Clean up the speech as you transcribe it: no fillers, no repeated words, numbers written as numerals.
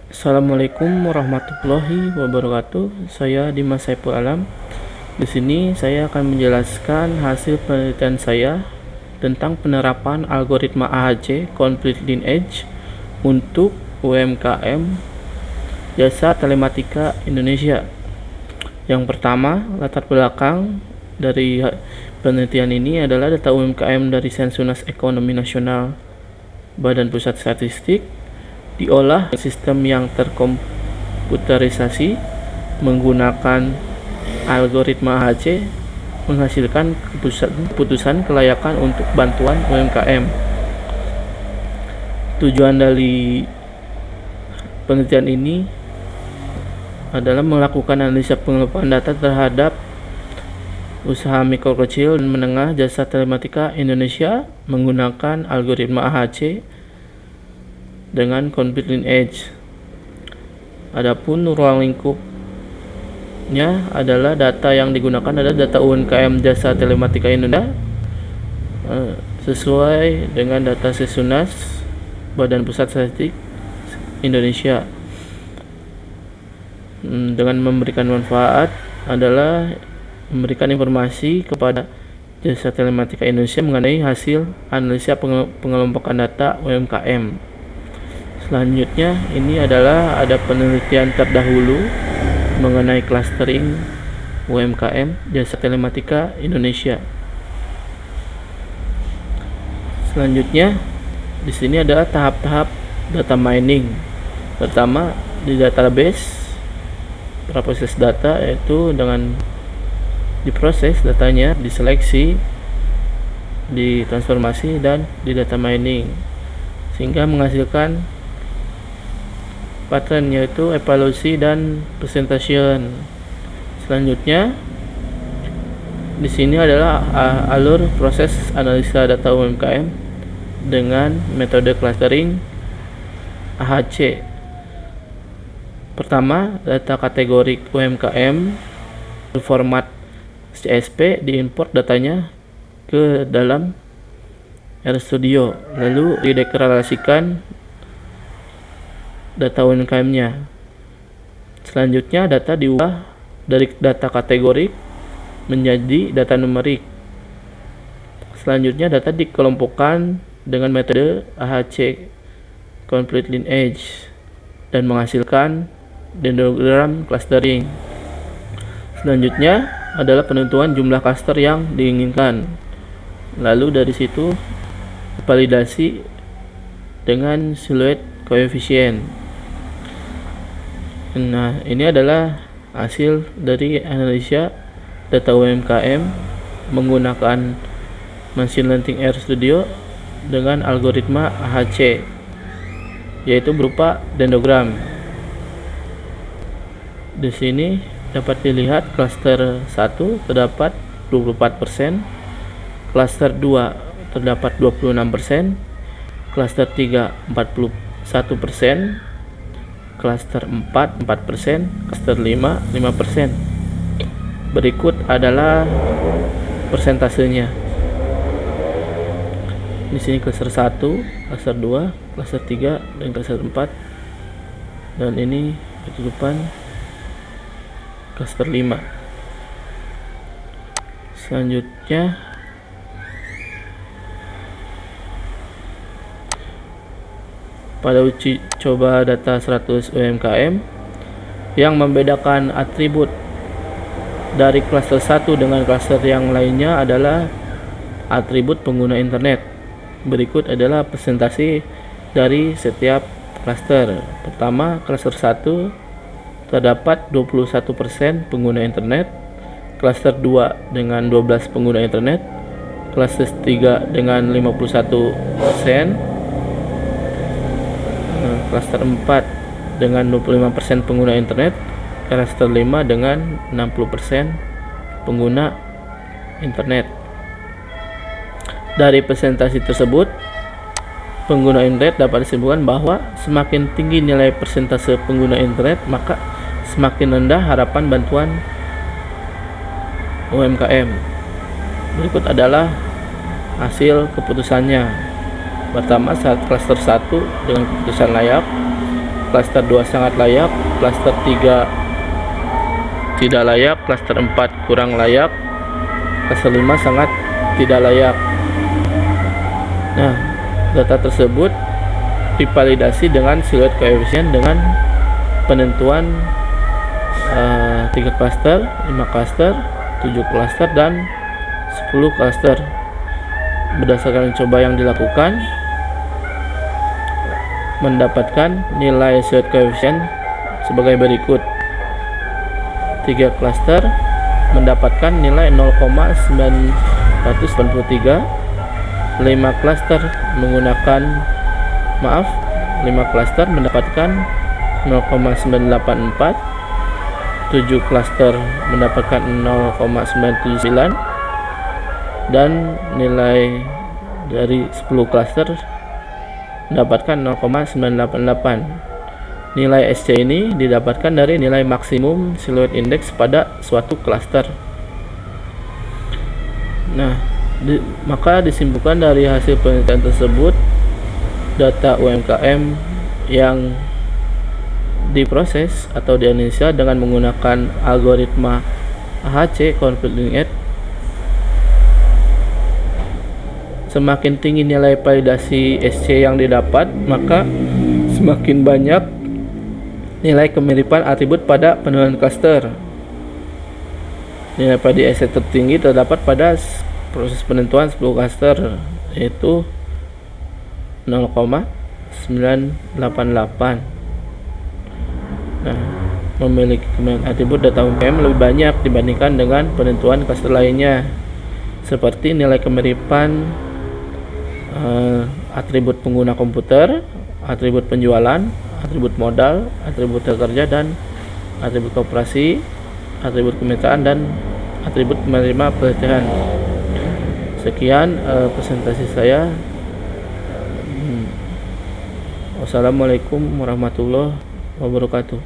Assalamualaikum warahmatullahi wabarakatuh. Saya Dimas Saiful Alam. Di sini saya akan menjelaskan hasil penelitian saya tentang penerapan algoritma AHC Complete Lineage untuk UMKM Jasa Telematika Indonesia. Yang pertama, latar belakang dari penelitian ini adalah data UMKM dari Sensus Ekonomi Nasional Badan Pusat Statistik diolah sistem yang terkomputerisasi menggunakan algoritma AHC menghasilkan keputusan kelayakan untuk bantuan UMKM. Tujuan dari penelitian ini adalah melakukan analisa pengelolaan data terhadap usaha mikro kecil dan menengah jasa telematika Indonesia menggunakan algoritma AHC dengan Complete Lineage. Adapun ruang lingkupnya adalah data yang digunakan adalah data UMKM Jasa Telematika Indonesia sesuai dengan data Sensus Badan Pusat Statistik Indonesia. Dengan memberikan manfaat adalah memberikan informasi kepada Jasa Telematika Indonesia mengenai hasil analisa pengelompokan data UMKM. Selanjutnya ini adalah ada penelitian terdahulu mengenai clustering UMKM Jasa Telematika Indonesia. Selanjutnya di sini adalah tahap-tahap data mining. Pertama di database proses data, yaitu dengan diproses datanya, diseleksi, ditransformasi dan di data mining sehingga menghasilkan pattern, yaitu evaluasi dan presentation. Selanjutnya di sini adalah alur proses analisa data UMKM dengan metode clustering AHC. Pertama, data kategori UMKM berformat CSV diimport datanya ke dalam RStudio, lalu dideklarasikan data UMKM-nya. Selanjutnya data diubah dari data kategorik menjadi data numerik. Selanjutnya data dikelompokkan dengan metode AHC Complete Lineage dan menghasilkan dendrogram clustering. Selanjutnya adalah penentuan jumlah cluster yang diinginkan. Lalu dari situ validasi dengan siluet koefisien. Nah, ini adalah hasil dari analisa data UMKM menggunakan Machine Learning RStudio dengan algoritma AHC, yaitu berupa dendrogram. Di sini dapat dilihat cluster 1 terdapat 24%, cluster 2 terdapat 26%, cluster 3 41%, cluster 4 4%, cluster 5 5%. Berikut adalah persentasenya. Di sini cluster 1, cluster 2, cluster 3 dan cluster 4. Dan ini ketutupan cluster 5. Selanjutnya pada uji coba data 100 UMKM, yang membedakan atribut dari cluster 1 dengan cluster yang lainnya adalah atribut pengguna internet. Berikut adalah presentasi dari setiap cluster. Pertama, cluster 1 terdapat 21% pengguna internet, cluster 2 dengan 12 pengguna internet, cluster 3 dengan 51%, cluster 4 dengan 25% pengguna internet, cluster 5 dengan 60% pengguna internet. Dari presentasi tersebut, pengguna internet dapat disimpulkan bahwa semakin tinggi nilai persentase pengguna internet, maka semakin rendah harapan bantuan UMKM. Berikut adalah hasil keputusannya. Pertama, saat cluster 1 dengan keputusan layak klaster 2 sangat layak, klaster 3 tidak layak, klaster 4 kurang layak, klaster 5 sangat tidak layak. Nah, data tersebut divalidasi dengan siluet koefisien dengan penentuan 3 klaster, 5 klaster, 7 klaster, dan 10 klaster. Berdasarkan coba yang dilakukan, mendapatkan nilai siluet koefisien sebagai berikut. 3 klaster mendapatkan nilai 0,993, 5 klaster menggunakan 5 klaster mendapatkan 0,984, 7 klaster mendapatkan 0,979, dan nilai dari 10 klaster mendapatkan 0,988. Nilai SC ini didapatkan dari nilai maksimum siluet indeks pada suatu klaster. Nah, maka disimpulkan dari hasil penelitian tersebut, data UMKM yang diproses atau dianalisa dengan menggunakan algoritma AHC Conflict Linked, semakin tinggi nilai validasi SC yang didapat, maka semakin banyak nilai kemiripan atribut pada penilaian klaster. Nilai validasi tertinggi terdapat pada proses penentuan 10 klaster, yaitu 0,988. Nah, memiliki kemiripan atribut data UMKM lebih banyak dibandingkan dengan penentuan klaster lainnya, seperti nilai kemiripan atribut pengguna komputer, atribut penjualan, atribut modal, atribut kerja, dan atribut koperasi, atribut kemitraan, dan atribut penerima pelatihan. Sekian presentasi saya. Wassalamualaikum warahmatullahi wabarakatuh.